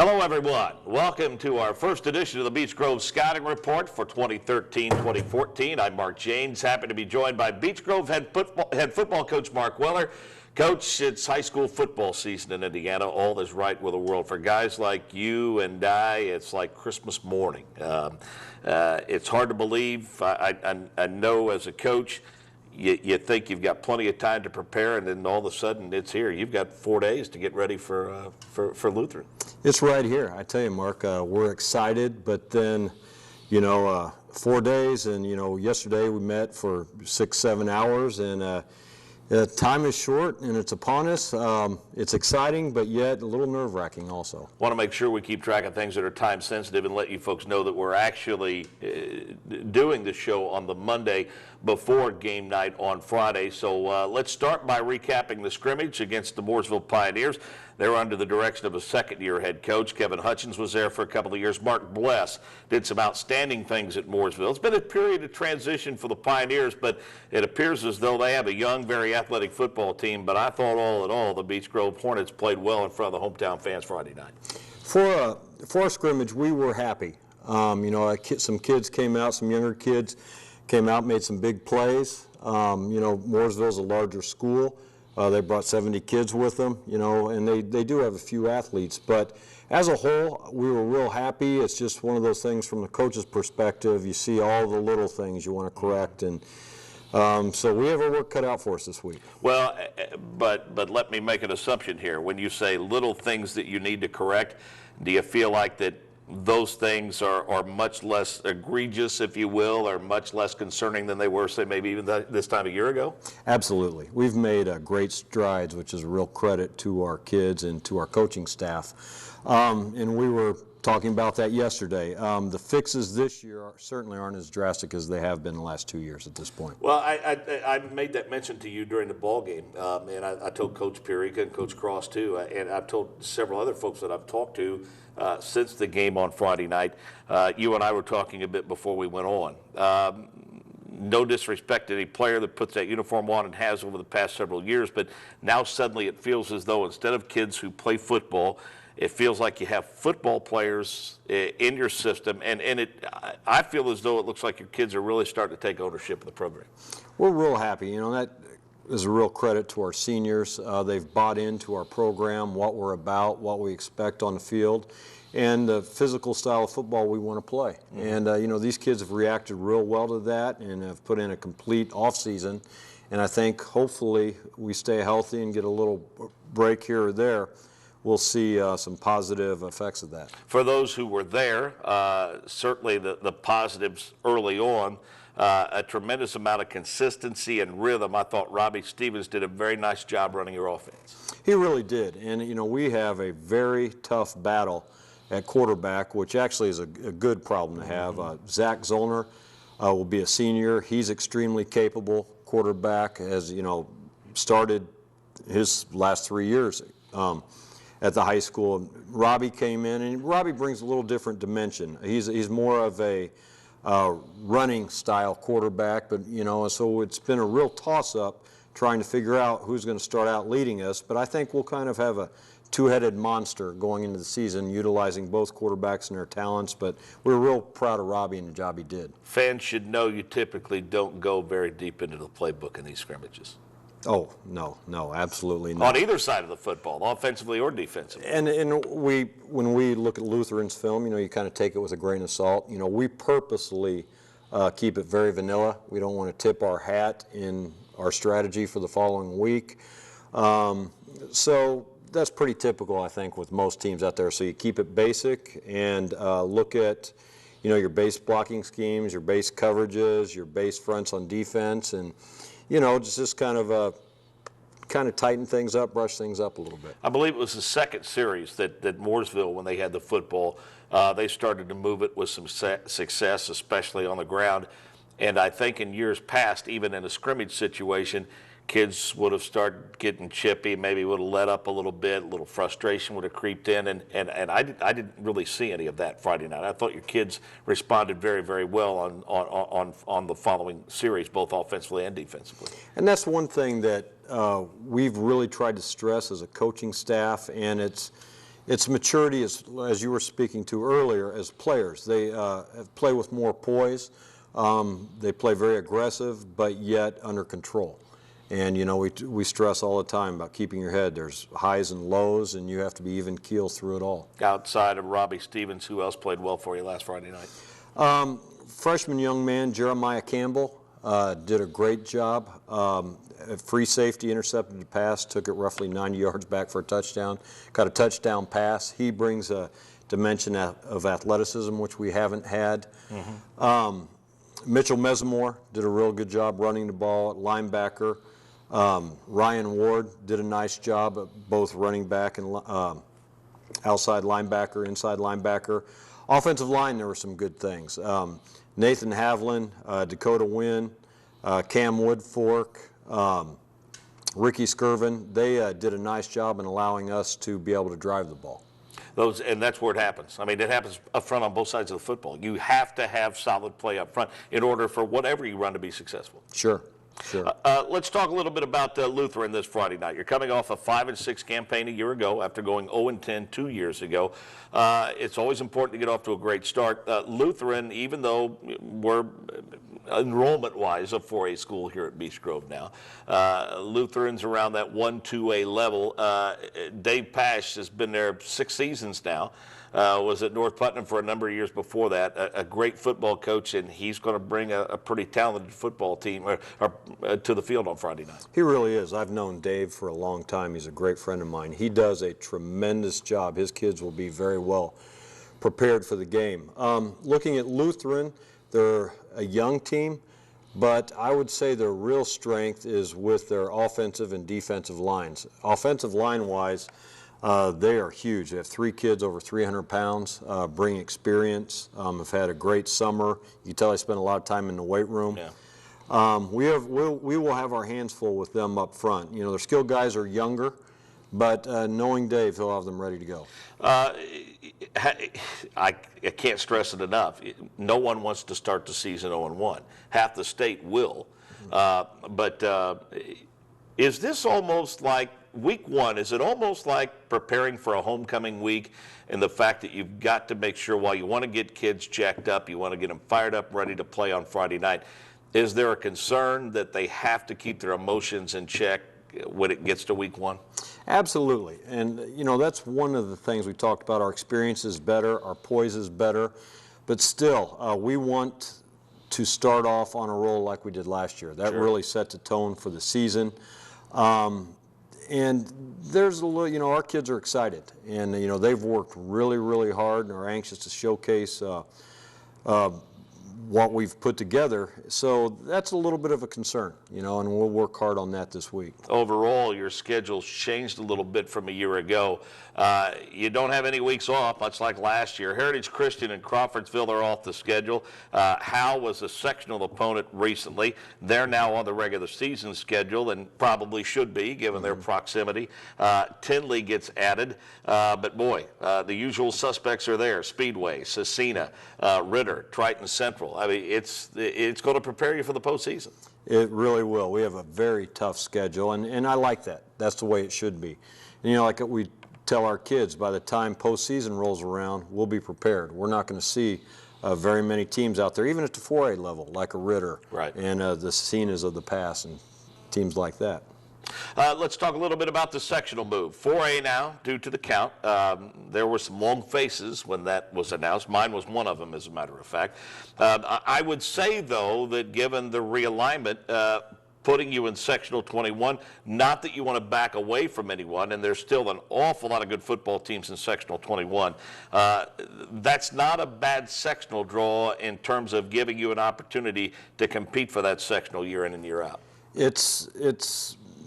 Hello, everyone. Welcome to our first edition of the Beech Grove Scouting Report for 2013-2014. I'm Mark Janes, happy to be joined by Beech Grove head football coach Mark Weller. Coach, it's high school football season in Indiana. All is right with the world. For guys like you and I, it's like Christmas morning. It's hard to believe. I know as a coach, you think you've got plenty of time to prepare, and then all of a sudden it's here. You've got 4 days to get ready for Lutheran. It's right here. I tell you, Mark, we're excited, but then, 4 days, and, yesterday we met for 6-7 hours, and time is short, and it's upon us. It's exciting, but yet a little nerve-wracking also. Want to make sure we keep track of things that are time-sensitive and let you folks know that we're actually doing the show on the Monday before game night on Friday. So let's start by recapping the scrimmage against the Mooresville Pioneers. They're under the direction of a second-year head coach. Kevin Hutchins was there for a couple of years. Mark Bless did some outstanding things at Mooresville. It's been a period of transition for the Pioneers, but it appears as though they have a young, very athletic football team. But I thought all in all, the Beech Grove Hornets played well in front of the hometown fans Friday night. For a scrimmage, we were happy. Some kids came out, some younger kids came out, made some big plays. Mooresville's a larger school. They brought 70 kids with them, and they do have a few athletes. But as a whole, we were real happy. It's just one of those things from the coach's perspective. You see all the little things you want to correct, and so we have our work cut out for us this week. Well, but let me make an assumption here. When you say little things that you need to correct, do you feel like that those things are much less egregious, if you will, or much less concerning than they were, say, maybe even this time a year ago? Absolutely. We've made great strides, which is a real credit to our kids and to our coaching staff. And we were talking about that yesterday. The fixes this year certainly aren't as drastic as they have been the last 2 years at this point. Well, I made that mention to you during the ball game, and I told Coach Pirica and Coach Cross too, and I've told several other folks that I've talked to since the game on Friday night. You and I were talking a bit before we went on. No disrespect to any player that puts that uniform on and has over the past several years, but now suddenly it feels as though instead of kids who play football, it feels like you have football players in your system, and I feel as though it looks like your kids are really starting to take ownership of the program. We're real happy. That is a real credit to our seniors. They've bought into our program, what we're about, what we expect on the field, and the physical style of football we want to play. Mm-hmm. And, these kids have reacted real well to that and have put in a complete off-season. And I think hopefully we stay healthy and get a little break here or there. We'll see some positive effects of that. For those who were there, certainly the positives early on, a tremendous amount of consistency and rhythm. I thought Robbie Stevens did a very nice job running your offense. He really did. And, we have a very tough battle at quarterback, which actually is a good problem to have. Zach Zollner will be a senior. He's extremely capable quarterback, as, started his last 3 years at the high school. Robbie came in, and Robbie brings a little different dimension. He's more of a running style quarterback, but so it's been a real toss-up trying to figure out who's going to start out leading us. But I think we'll kind of have a two-headed monster going into the season, utilizing both quarterbacks and their talents. But we're real proud of Robbie and the job he did. Fans should know you typically don't go very deep into the playbook in these scrimmages. Oh, no, absolutely not. On either side of the football, offensively or defensively. And when we look at Lutheran's film, you kind of take it with a grain of salt. We purposely keep it very vanilla. We don't want to tip our hat in our strategy for the following week. So that's pretty typical, I think, with most teams out there. So you keep it basic and look at, your base blocking schemes, your base coverages, your base fronts on defense, and just kind of tighten things up, brush things up a little bit. I believe it was the second series that Mooresville, when they had the football, they started to move it with some success, especially on the ground. And I think in years past, even in a scrimmage situation, kids would have started getting chippy, maybe would have let up a little bit, a little frustration would have creeped in, and I didn't really see any of that Friday night. I thought your kids responded very, very well on the following series, both offensively and defensively. And that's one thing that we've really tried to stress as a coaching staff, and it's It's maturity, as you were speaking to earlier, as players. They play with more poise. They play very aggressive, but yet under control. And, you know, we stress all the time about keeping your head. There's highs and lows, and you have to be even keel through it all. Outside of Robbie Stevens, who else played well for you last Friday night? Freshman young man, Jeremiah Campbell, did a great job. Free safety, intercepted the pass, took it roughly 90 yards back for a touchdown. Got a touchdown pass. He brings a dimension of athleticism, which we haven't had. Mitchell Mesamore did a real good job running the ball at linebacker. Ryan Ward did a nice job at both running back and outside linebacker, inside linebacker. Offensive line, there were some good things. Nathan Havlin, Dakota Wynn, Cam Woodfork, Ricky Skirvin, they did a nice job in allowing us to be able to drive the ball. And that's where it happens. I mean, it happens up front on both sides of the football. You have to have solid play up front in order for whatever you run to be successful. Sure. Sure. Let's talk a little bit about Lutheran this Friday night. You're coming off a 5-6 campaign a year ago after going 0-10 2 years ago. It's always important to get off to a great start. Lutheran, even though we're enrollment-wise a 4A school here at Beech Grove now, Lutheran's around that 1-2A level. Dave Pash has been there 6 seasons now. Was at North Putnam for a number of years before that. A great football coach, and he's going to bring a pretty talented football team to the field on Friday night. He really is. I've known Dave for a long time. He's a great friend of mine. He does a tremendous job. His kids will be very well prepared for the game. Looking at Lutheran, they're a young team, but I would say their real strength is with their offensive and defensive lines. Offensive line-wise, they are huge. They have 3 kids over 300 pounds, bring experience, have had a great summer. You can tell they spent a lot of time in the weight room. Yeah. We will have our hands full with them up front. You know, their skilled guys are younger, but knowing Dave, he'll have them ready to go. I can't stress it enough. No one wants to start the season 0-1. Half the state will. But is this almost like week 1, is it almost like preparing for a homecoming week and the fact that you've got to make sure while you want to get kids jacked up, you want to get them fired up, ready to play on Friday night, is there a concern that they have to keep their emotions in check when it gets to week 1? Absolutely. And, you know, that's one of the things we talked about. Our experience is better, our poise is better, but still, we want to start off on a roll like we did last year. That really set the tone for the season. And there's a little, you know, our kids are excited, and, you know, they've worked really, really hard and are anxious to showcase what we've put together. So that's a little bit of a concern, you know, and we'll work hard on that this week. Overall, your schedule's changed a little bit from a year ago. You don't have any weeks off, much like last year. Heritage Christian and Crawfordsville are off the schedule. Howe was a sectional opponent recently. They're now on the regular season schedule and probably should be, given their proximity. Tinley gets added, but boy, the usual suspects are there. Speedway, Cecina, Ritter, Triton Central. I mean, it's going to prepare you for the postseason. It really will. We have a very tough schedule, and I like that. That's the way it should be. And, you know, like we tell our kids, by the time postseason rolls around, we'll be prepared. We're not going to see very many teams out there, even at the 4A level, like a Ritter and the Cecinas of the past and teams like that. Let's talk a little bit about the sectional move. 4A now, due to the count. There were some long faces when that was announced. Mine was one of them, as a matter of fact. I would say, though, that given the realignment, putting you in sectional 21, not that you want to back away from anyone, and there's still an awful lot of good football teams in sectional 21. That's not a bad sectional draw in terms of giving you an opportunity to compete for that sectional year in and year out. It's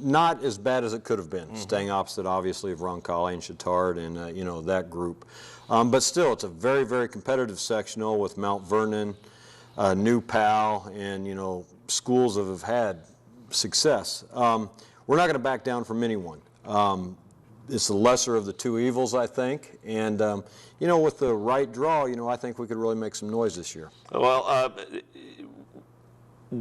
not as bad as it could have been, staying opposite, obviously, of Roncalli and Chittard and, you know, that group. But still, it's a very, very competitive sectional with Mount Vernon, New Pal, and, you know, schools that have had success. We're not going to back down from anyone. It's the lesser of the two evils, I think. And, you know, with the right draw, you know, I think we could really make some noise this year. Well,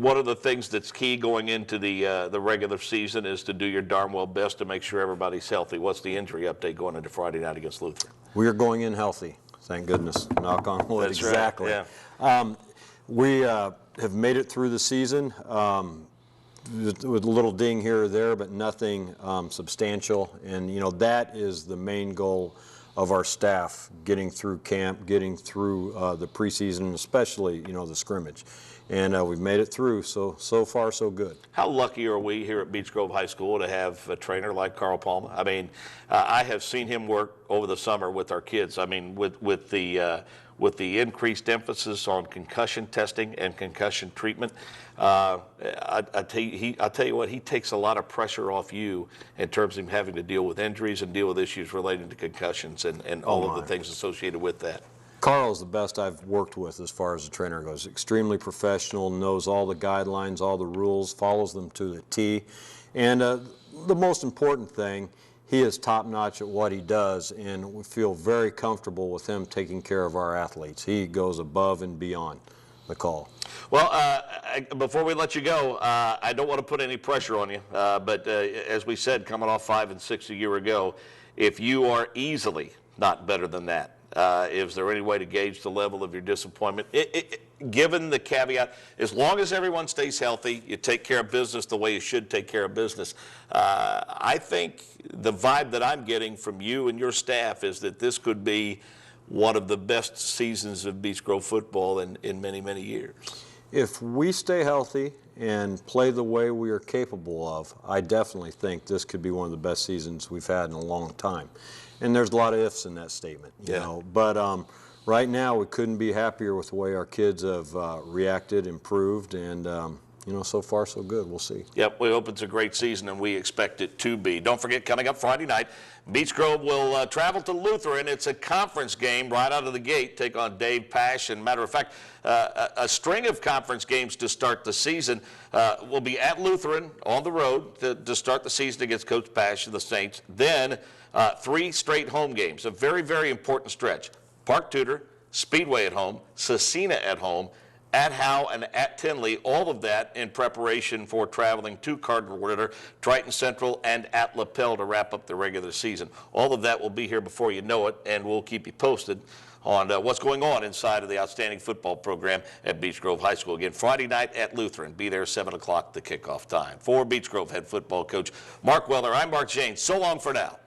one of the things that's key going into the regular season is to do your darn well best to make sure everybody's healthy. What's the injury update going into Friday night against Lutheran? We are going in healthy, thank goodness. Knock on wood. That's exactly. Right, yeah. We have made it through the season with a little ding here or there, but nothing substantial. And that is the main goal of our staff: getting through camp, getting through the preseason, especially the scrimmage. And we've made it through, so far so good. How lucky are we here at Beech Grove High School to have a trainer like Carl Palma? I mean, I have seen him work over the summer with our kids. I mean, with the increased emphasis on concussion testing and concussion treatment, I tell you what, he takes a lot of pressure off you in terms of him having to deal with injuries and deal with issues related to concussions and all of the things associated with that. Carl's the best I've worked with as far as the trainer goes. Extremely professional, knows all the guidelines, all the rules, follows them to the T. And the most important thing, he is top-notch at what he does, and we feel very comfortable with him taking care of our athletes. He goes above and beyond the call. Well, before we let you go, I don't want to put any pressure on you, but as we said, coming off 5 and 6 a year ago, if you are easily not better than that, is there any way to gauge the level of your disappointment? Given the caveat, as long as everyone stays healthy, you take care of business the way you should take care of business. I think the vibe that I'm getting from you and your staff is that this could be one of the best seasons of Beech Grove football in many, many years. If we stay healthy and play the way we are capable of, I definitely think this could be one of the best seasons we've had in a long time. And there's a lot of ifs in that statement, you know. But right now, we couldn't be happier with the way our kids have reacted, improved, and so far so good. We'll see. Yep, we hope it's a great season, and we expect it to be. Don't forget, coming up Friday night, Beech Grove will travel to Lutheran. It's a conference game right out of the gate, take on Dave Pash. And matter of fact, a string of conference games to start the season. Will be at Lutheran on the road to start the season against Coach Pash and the Saints. Then 3 straight home games, a very, very important stretch. Park Tudor, Speedway at home, Cecina at home, at Howe and at Tinley, all of that in preparation for traveling to Cardinal Ritter, Triton Central, and at LaPel to wrap up the regular season. All of that will be here before you know it, and we'll keep you posted on what's going on inside of the outstanding football program at Beech Grove High School. Again, Friday night at Lutheran. Be there 7 o'clock, the kickoff time. For Beech Grove head football coach Mark Weller, I'm Mark Janes. So long for now.